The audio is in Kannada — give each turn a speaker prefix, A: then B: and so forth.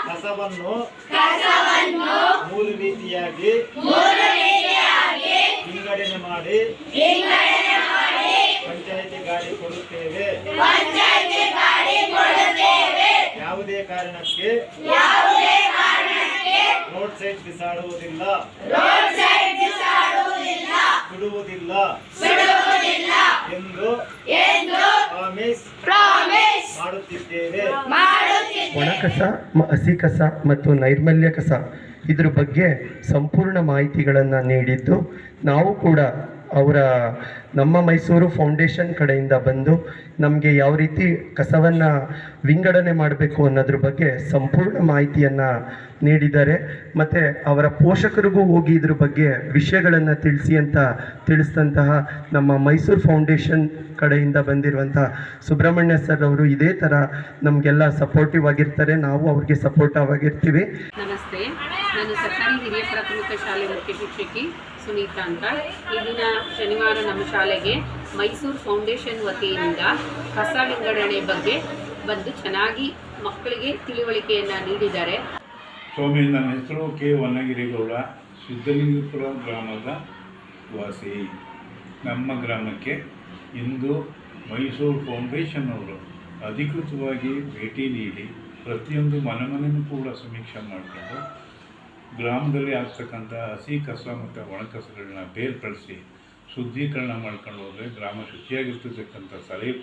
A: ಕಸವನ್ನು ಮೂರು ರೀತಿಯಾಗಿ ವಿಂಗಡಣೆ ಮಾಡಿ ಪಂಚಾಯಿತಿ ಗಾಡಿ ಕೊಡುತ್ತೇವೆ. ಯಾವುದೇ ಕಾರಣಕ್ಕೆ ರೋಡ್ ಸೈಡ್ ಬಿಸಾಡುವುದಿಲ್ಲ, ಸುಡುವುದಿಲ್ಲ ಎಂದು ಪ್ರಾಮಿಸ್ ಮಾಡುತ್ತಿದ್ದೇವೆ.
B: ಒಣ ಕಸ, ಹಸಿ ಕಸ ಮತ್ತು ನೈರ್ಮಲ್ಯ ಕಸ ಇದ್ರ ಬಗ್ಗೆ ಸಂಪೂರ್ಣ ಮಾಹಿತಿಗಳನ್ನು ನೀಡಿದ್ದು, ನಾವು ಕೂಡ ನಮ್ಮ ಮೈಸೂರು ಫೌಂಡೇಶನ್ ಕಡೆಯಿಂದ ಬಂದು ನಮಗೆ ಯಾವ ರೀತಿ ಕಸವನ್ನು ವಿಂಗಡಣೆ ಮಾಡಬೇಕು ಅನ್ನೋದ್ರ ಬಗ್ಗೆ ಸಂಪೂರ್ಣ ಮಾಹಿತಿಯನ್ನು ನೀಡಿದ್ದಾರೆ. ಮತ್ತು ಅವರ ಪೋಷಕರಿಗೂ ಹೋಗಿ ಇದ್ರ ಬಗ್ಗೆ ವಿಷಯಗಳನ್ನು ತಿಳಿಸಿದಂತಹ ನಮ್ಮ ಮೈಸೂರು ಫೌಂಡೇಶನ್ ಕಡೆಯಿಂದ ಬಂದಿರುವಂಥ ಸುಬ್ರಹ್ಮಣ್ಯ ಸರ್ ಅವರು ಇದೇ ಥರ ನಮಗೆಲ್ಲ ಸಪೋರ್ಟಿವ್ ಆಗಿರ್ತಾರೆ, ನಾವು ಅವ್ರಿಗೆ ಸಪೋರ್ಟಿವ್ ಆಗಿರ್ತೀವಿ.
C: ನಮಸ್ತೆ, ನಾನು ಸರ್ಕಾರಿ ಹಿರಿಯ ಪ್ರಾಥಮಿಕ ಶಾಲೆ ಮುಖ್ಯ ಶಿಕ್ಷಕಿ ಸುನೀತಾ ಅಂತ. ಈ ದಿನ ಶನಿವಾರ ನಮ್ಮ ಶಾಲೆಗೆ ಮೈಸೂರು ಫೌಂಡೇಶನ್ ವತಿಯಿಂದ ಕಸ ವಿಂಗಡಣೆ ಬಗ್ಗೆ ಬಂದು ಚೆನ್ನಾಗಿ ಮಕ್ಕಳಿಗೆ ತಿಳುವಳಿಕೆಯನ್ನು ನೀಡಿದ್ದಾರೆ.
D: ಸ್ವಾಮಿ, ನನ್ನ ಹೆಸರು ಕೆ ವನ್ನಗಿರಿಗೌಡ, ಸಿದ್ಧಲಿಂಗಪುರ ಗ್ರಾಮದ ವಾಸಿ. ನಮ್ಮ ಗ್ರಾಮಕ್ಕೆ ಇಂದು ಮೈಸೂರು ಫೌಂಡೇಶನ್ ಅವರು ಅಧಿಕೃತವಾಗಿ ಭೇಟಿ ನೀಡಿ ಪ್ರತಿಯೊಂದು ಮನೆಯೂ ಕೂಡ ಸಮೀಕ್ಷೆ ಮಾಡಿಕೊಂಡು ಗ್ರಾಮದಲ್ಲಿ ಆಗ್ತಕ್ಕಂಥ ಹಸಿ ಕಸ ಮತ್ತು ಒಣ ಕಸಗಳನ್ನ ಬೇರ್ಪಡಿಸಿ ಶುದ್ಧೀಕರಣ ಮಾಡ್ಕೊಂಡು ಹೋದರೆ ಗ್ರಾಮ ಶುಚಿಯಾಗಿರ್ತಕ್ಕಂಥ ಸಲಹೆ